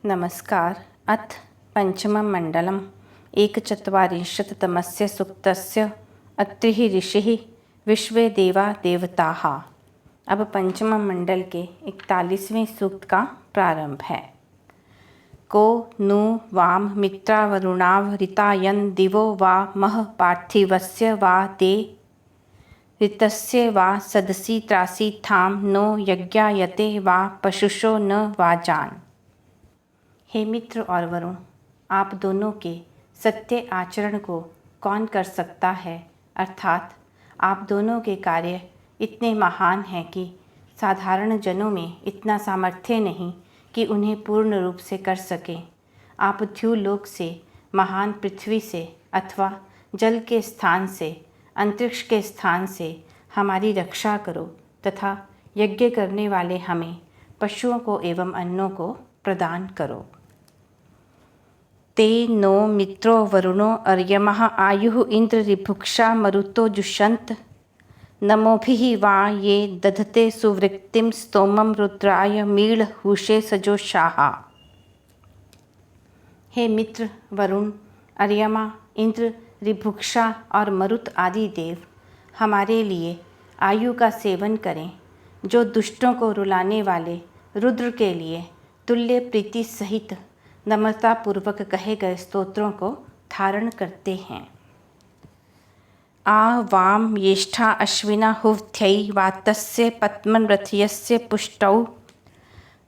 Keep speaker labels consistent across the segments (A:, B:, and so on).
A: नमस्कार। अथ पंचमं मण्डलम् एकचत्वारिंशत्तमस्य सूक्तस्य अत्रिः ऋषिः विश्वे देवा देवताः। अब पंचम मंडल के 41वें सूक्त का प्रारंभ है। को नु वाम मित्रावरुणाव ऋतायन दिवो वा मह पार्थिवस्य वा दे ऋतस्य वा सदसि त्रासि थाम नो यज्ञायते वा पशुषो न वाजान। हे मित्र और वरुण, आप दोनों के सत्य आचरण को कौन कर सकता है, अर्थात आप दोनों के कार्य इतने महान हैं कि साधारण जनों में इतना सामर्थ्य नहीं कि उन्हें पूर्ण रूप से कर सकें। आप द्युलोक से, महान पृथ्वी से अथवा जल के स्थान से, अंतरिक्ष के स्थान से हमारी रक्षा करो तथा यज्ञ करने वाले हमें पशुओं को एवं अन्नों को प्रदान करो। ते नो मित्रो वरुणो अर्यमः आयुः इंद्र ऋभुक्षा मरुतो जुषन्त नमोभिः वा ये दधते सुवृत्तिं स्तोमं रुद्राय मीळ हुषे सजोषाः। हे मित्र वरुण, अर्यमा, इंद्र, ऋभुक्षा और मरुत आदि देव हमारे लिए आयु का सेवन करें, जो दुष्टों को रुलाने वाले रुद्र के लिए तुल्य प्रीति सहित नम्रतापूर्वक कहे गए स्तोत्रों को धारण करते हैं। आ वाम येष्ठा अश्विना हुव्थ्यै वातस्य पद्मरथयस्य पुष्टौ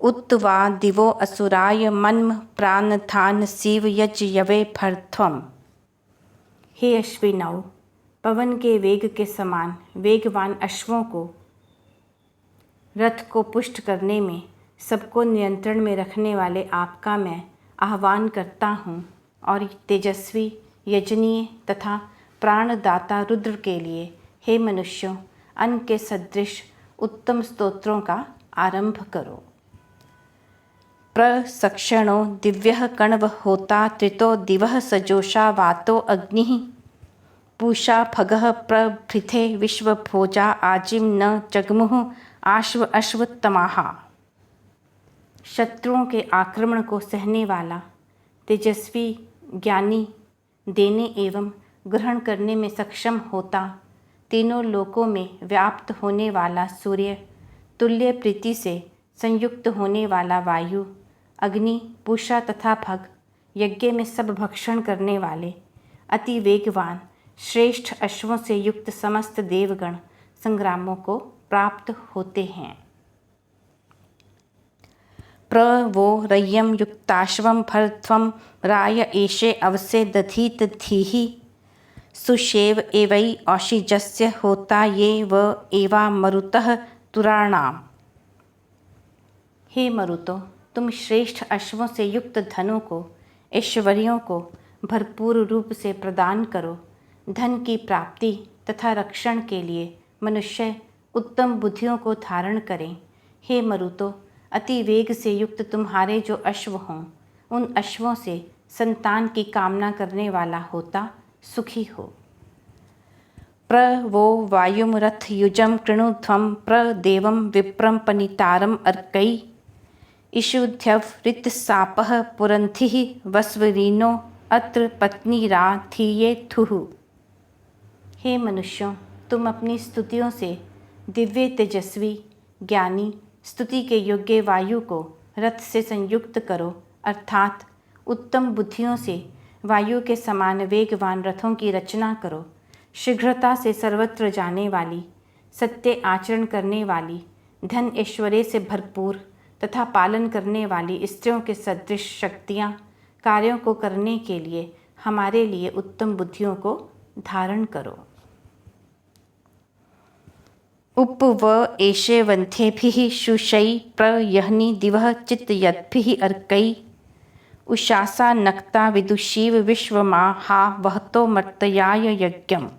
A: उत वा दिवो असुराय मन्म प्राणधान शिव यज्ञवे भरध्वम्। हे अश्विनौ, पवन के वेग के समान वेगवान अश्वों को रथ को पुष्ट करने में सबको नियंत्रण में रखने वाले आपका मैं आह्वान करता हूँ और तेजस्वी, यजनीय तथा प्राणदाता रुद्र के लिए हे मनुष्यों, अन्न के सदृश उत्तम स्तोत्रों का आरंभ करो। प्रसक्षणो दिव्यः कण्व होता त्रितो दिवः सजोषा वातो अग्निः पूषा फगः प्रभृथे विश्वभोजा आजिम न जगमुः आश्व अश्वत्तमाः। शत्रुओं के आक्रमण को सहने वाला, तेजस्वी, ज्ञानी, देने एवं ग्रहण करने में सक्षम होता, तीनों लोकों में व्याप्त होने वाला सूर्य, तुल्य प्रीति से संयुक्त होने वाला वायु, अग्नि, पूषा तथा भग, यज्ञ में सब भक्षण करने वाले, अति वेगवान श्रेष्ठ अश्वों से युक्त समस्त देवगण संग्रामों को प्राप्त होते हैं। प्र वो रय्यं युक्ताश्वं भरध्वं राय एषे अवसे दधीत धीः सुषेव एवै औषिजस्य होता ये व एवा मरुतः तुराणाम। हे मरुतो, तुम श्रेष्ठ अश्वों से युक्त धनों को, ऐश्वर्यों को भरपूर रूप से प्रदान करो। धन की प्राप्ति तथा रक्षण के लिए मनुष्य उत्तम बुद्धियों को धारण करें। हे मरुतो, अति वेग से युक्त तुम्हारे जो अश्व हों, उन अश्वों से संतान की कामना करने वाला होता सुखी हो। प्र वो वायुम रथ युजम कृणुध्वम प्र देवम विप्रम पनितारम अर्कै इषुध्यव ऋतसापः पुरंथिः वस्वरीनो अत्र पत्नीरा धीये थुः। हे मनुष्यों, तुम अपनी स्तुतियों से दिव्य, तेजस्वी, ज्ञानी, स्तुति के योग्य वायु को रथ से संयुक्त करो, अर्थात उत्तम बुद्धियों से वायु के समान वेगवान रथों की रचना करो। शीघ्रता से सर्वत्र जाने वाली, सत्य आचरण करने वाली, धन ऐश्वर्य से भरपूर तथा पालन करने वाली स्त्रियों के सदृश शक्तियाँ कार्यों को करने के लिए हमारे लिए उत्तम बुद्धियों को धारण करो। उप व एषे वन्थेभिः शुषै प्रयह्नि दिवः चित्तयद्भिः अर्कै उषासा नक्ता विदुषीव विश्वमा हा वहतो मर्तयाय यज्ञम्।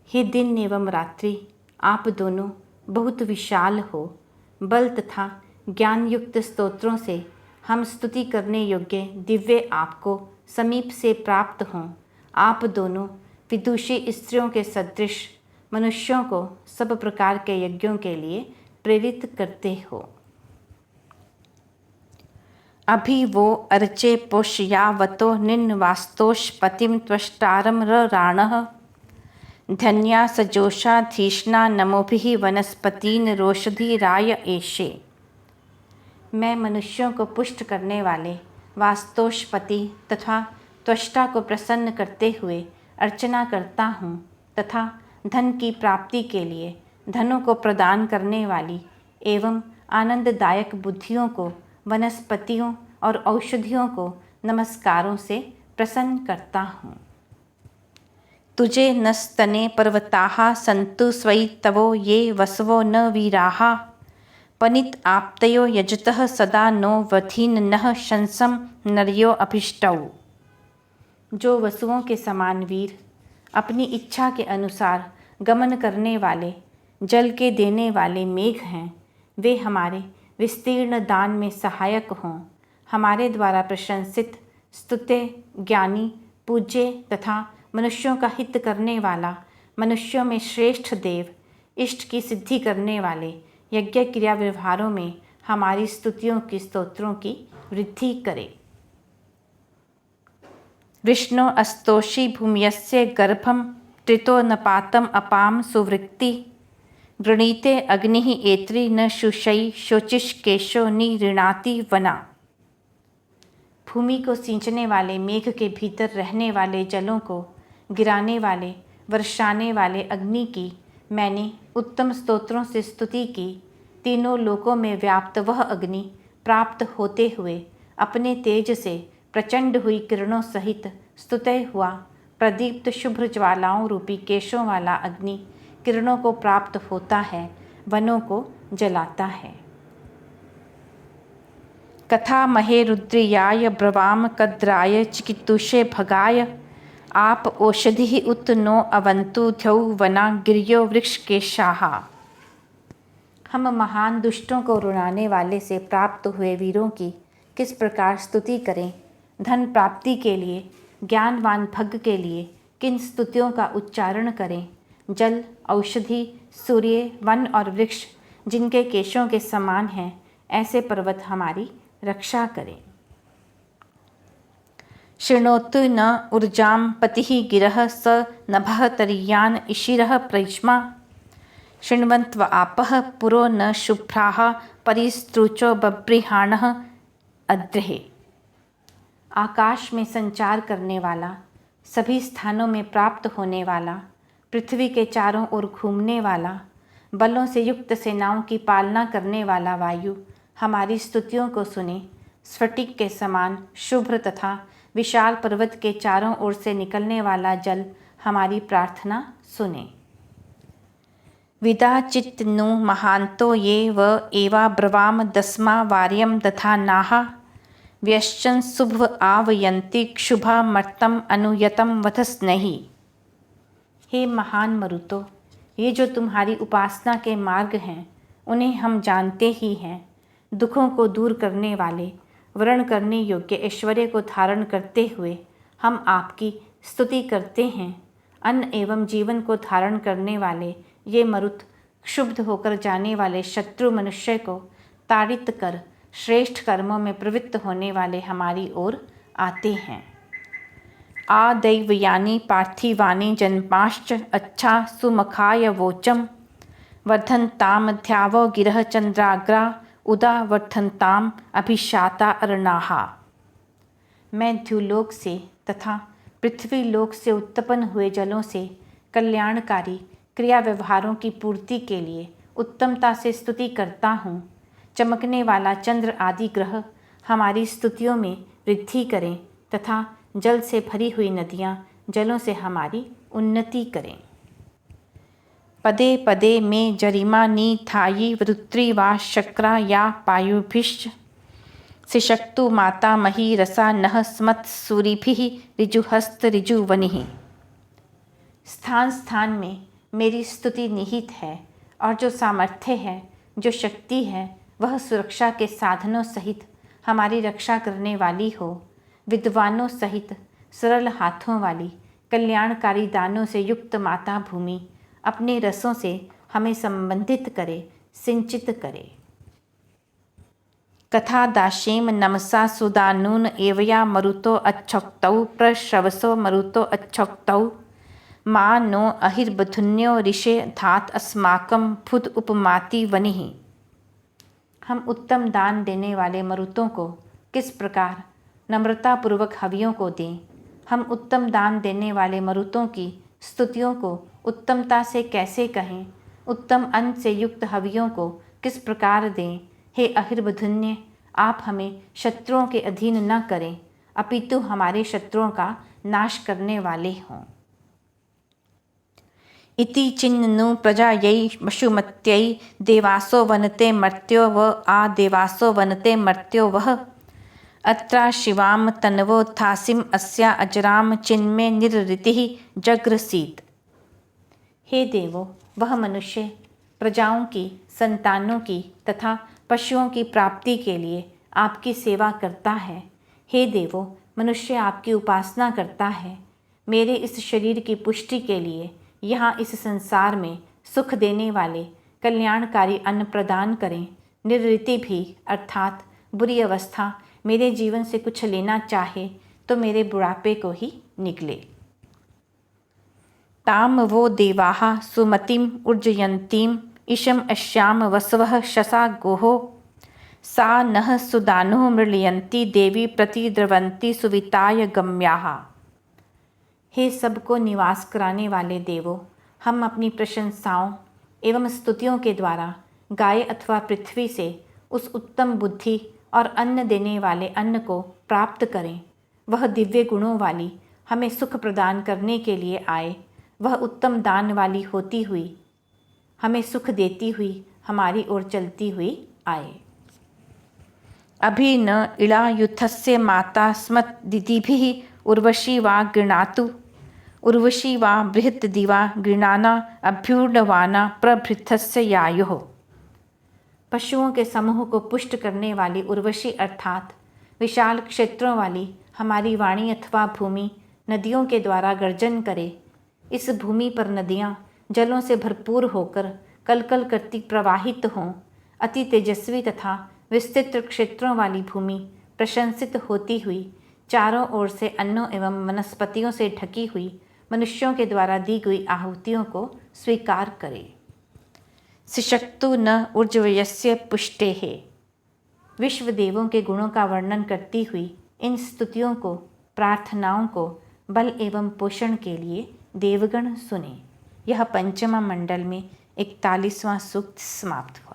A: हे दिन एवं रात्रि, आप दोनों बहुत विशाल हो। बल तथा ज्ञान युक्त स्तोत्रों से हम स्तुति करने योग्य दिव्य आपको समीप से प्राप्त हों। आप दोनों विदुषी स्त्रियों के सदृश मनुष्यों को सब प्रकार के यज्ञों के लिए प्रेरित करते हो। अभि वो अर्चे पोष्यावतो निन्वास्तोष पतिम त्वष्टारम राणः धन्या सजोषाधीष्णा नमोभिः वनस्पतीन रोषधि राय एषे। मैं मनुष्यों को पुष्ट करने वाले वास्तोषपति तथा त्वष्टा को प्रसन्न करते हुए अर्चना करता हूँ तथा धन की प्राप्ति के लिए धनों को प्रदान करने वाली एवं आनंददायक बुद्धियों को वनस्पतियों और औषधियों को नमस्कारों से प्रसन्न करता हूँ। तुझे नस्तने पर्वताः सन्तु स्वयि तवो ये वसवो न वीराः पनित आप्तयो यजतः सदा नो वधीन नः शंसम नर्यो अभिष्टौ। जो वसुओं के समान वीर अपनी इच्छा के अनुसार गमन करने वाले जल के देने वाले मेघ हैं, वे हमारे विस्तीर्ण दान में सहायक हों। हमारे द्वारा प्रशंसित स्तुत्य ज्ञानी पूज्य तथा मनुष्यों का हित करने वाला, मनुष्यों में श्रेष्ठ देव, इष्ट की सिद्धि करने वाले यज्ञ क्रिया व्यवहारों में हमारी स्तुतियों की स्तोत्रों की वृद्धि करे। विष्णु अस्तोषी भूम्यस्य गर्भम त्रितो नपातम अपाम सुवृत्ति गृणीते अग्निः एत्री न शुषई शोचिष्केशो निऋणाति वना। भूमि को सींचने वाले मेघ के भीतर रहने वाले जलों को गिराने वाले वर्षाने वाले अग्नि की मैंने उत्तम स्तोत्रों से स्तुति की। तीनों लोकों में व्याप्त वह अग्नि प्राप्त होते हुए अपने तेज से प्रचंड हुई किरणों सहित स्तुतय हुआ प्रदीप्त शुभ्र ज्वालाओं रूपी केशों वाला अग्नि किरणों को प्राप्त होता है, वनों को जलाता है। कथा महे रुद्रियाय ब्रवाम कद्राय चिकितुषे भगाय आप औषधि उत नो अवंतु ध्यौ वना गिरियो वृक्ष केशाः। हम महान दुष्टों को रुलाने वाले से प्राप्त हुए वीरों की किस प्रकार स्तुति करें। धन प्राप्ति के लिए ज्ञानवान भग के लिए किन स्तुतियों का उच्चारण करें। जल, औषधि, सूर्य, वन और वृक्ष जिनके केशों के समान हैं, ऐसे पर्वत हमारी रक्षा करें। शृणोतु न ऊर्जां पतिः गिरः स नभः तरीयान इशिरः प्रैष्मा शृण्वन्त्व आपः पुरो न शुभ्राः परिस्त्रुचो बभ्रिहाणः अद्रेः। आकाश में संचार करने वाला, सभी स्थानों में प्राप्त होने वाला, पृथ्वी के चारों ओर घूमने वाला, बलों से युक्त सेनाओं की पालना करने वाला वायु हमारी स्तुतियों को सुने। स्फटिक के समान शुभ्र तथा विशाल पर्वत के चारों ओर से निकलने वाला जल हमारी प्रार्थना सुने। विदा चित्तनु महांतो ये व एवा ब्रवाम दस्मा वार्यम दथा नाहा व्यश्चन शुभ आवयंती क्षुभा मर्तम अनुयतम वधस्नेही। हे महान मरुतो, ये जो तुम्हारी उपासना के मार्ग हैं उन्हें हम जानते ही हैं। दुखों को दूर करने वाले, वर्ण करने योग्य ऐश्वर्य को धारण करते हुए हम आपकी स्तुति करते हैं। अन्न एवं जीवन को धारण करने वाले ये मरुत क्षुब्ध होकर जाने वाले शत्रु मनुष्य को ताड़ित कर श्रेष्ठ कर्मों में प्रवृत्त होने वाले हमारी ओर आते हैं। आदैवयानी पार्थिवानी जन्माश्च अच्छा सुमखाय वोचम वर्धन्ताम ध्यावो गिरह चंद्राग्रा उदा वर्धन्ताम अभिशाता अर्णाहा। मैं द्युलोक से तथा पृथ्वी लोक से उत्पन्न हुए जलों से कल्याणकारी क्रिया व्यवहारों की पूर्ति के लिए उत्तमता से स्तुति करता हूँ। चमकने वाला चंद्र आदि ग्रह हमारी स्तुतियों में वृद्धि करें तथा जल से भरी हुई नदियाँ जलों से हमारी उन्नति करें। पदे पदे में जरिमा नी थायी वृत्री वा शक्रा या पायुभिश्च सिशक्तु माता मही रसा नह स्मत् सूरिभिः ऋजुहस्त ऋजुवनिः। स्थान स्थान में मेरी स्तुति निहित है और जो सामर्थ्य है, जो शक्ति है, वह सुरक्षा के साधनों सहित हमारी रक्षा करने वाली हो। विद्वानों सहित सरल हाथों वाली कल्याणकारी दानों से युक्त माता भूमि अपने रसों से हमें संबंधित करे, सिंचित करे। कथा दाशेम नमसा सुदानून एवया मरुतो अच्छोक्तौ प्रश्रवसो मरुतो अच्छोक्तौ मा नो अहिर्बधुन्यो ऋषे धात अस्माकं फुद उपमाति वनिः। हम उत्तम दान देने वाले मरुतों को किस प्रकार नम्रतापूर्वक हवियों को दें। हम उत्तम दान देने वाले मरुतों की स्तुतियों को उत्तमता से कैसे कहें। उत्तम अन्न से युक्त हवियों को किस प्रकार दें। हे अहिर्बधुन्य, आप हमें शत्रुओं के अधीन न करें, अपितु हमारे शत्रुओं का नाश करने वाले हों। इति चिन्नु प्रजायै वसुमत्यै देवासो वनते मर्त्यो व आ देवासो वनते मर्त्यो वह अत्रा शिवाम तन्वोत्थासिम अस्या अजराम चिन्मे निरृतिः जग्रसीत। हे देवो, वह मनुष्य प्रजाओं की, संतानों की तथा पशुओं की प्राप्ति के लिए आपकी सेवा करता है। हे देवो, मनुष्य आपकी उपासना करता है। मेरे इस शरीर की पुष्टि के लिए यहाँ इस संसार में सुख देने वाले कल्याणकारी अन्न प्रदान करें। निरृति भी अर्थात बुरी अवस्था मेरे जीवन से कुछ लेना चाहे तो मेरे बुढ़ापे को ही निकले। ताम वो देवाः सुमतिम ऊर्जयन्तीम इशम अश्याम वसवः शसा गोहो सा नः सुदानुः मृळयन्ती देवी प्रतिद्रवन्ती सुविताय गम्याः। हे सबको निवास कराने वाले देवो, हम अपनी प्रशंसाओं एवं स्तुतियों के द्वारा गाय अथवा पृथ्वी से उस उत्तम बुद्धि और अन्न देने वाले अन्न को प्राप्त करें। वह दिव्य गुणों वाली हमें सुख प्रदान करने के लिए आए। वह उत्तम दान वाली होती हुई हमें सुख देती हुई हमारी ओर चलती हुई आए। अभि न इळायुथस्य माता स्मद्दितिभिः उर्वशी वा गृणातु उर्वशी वा बृहत् दिवा गृणाना अभ्यूर्णवाना प्रभृतस्य यायुः। पशुओं के समूह को पुष्ट करने वाली उर्वशी अर्थात विशाल क्षेत्रों वाली हमारी वाणी अथवा भूमि नदियों के द्वारा गर्जन करे। इस भूमि पर नदियाँ जलों से भरपूर होकर कलकल करती प्रवाहित हों। अति तेजस्वी तथा विस्तृत क्षेत्रों वाली भूमि प्रशंसित होती हुई चारों ओर से अन्नों एवं वनस्पतियों से ढकी हुई मनुष्यों के द्वारा दी गई आहुतियों को स्वीकार करे। सिशक्तु न ऊर्जवयस्य पुष्टेः। विश्व देवों के गुणों का वर्णन करती हुई इन स्तुतियों को, प्रार्थनाओं को बल एवं पोषण के लिए देवगण सुने। यह पंचमा मंडल में 41वां सूक्त समाप्त हुआ।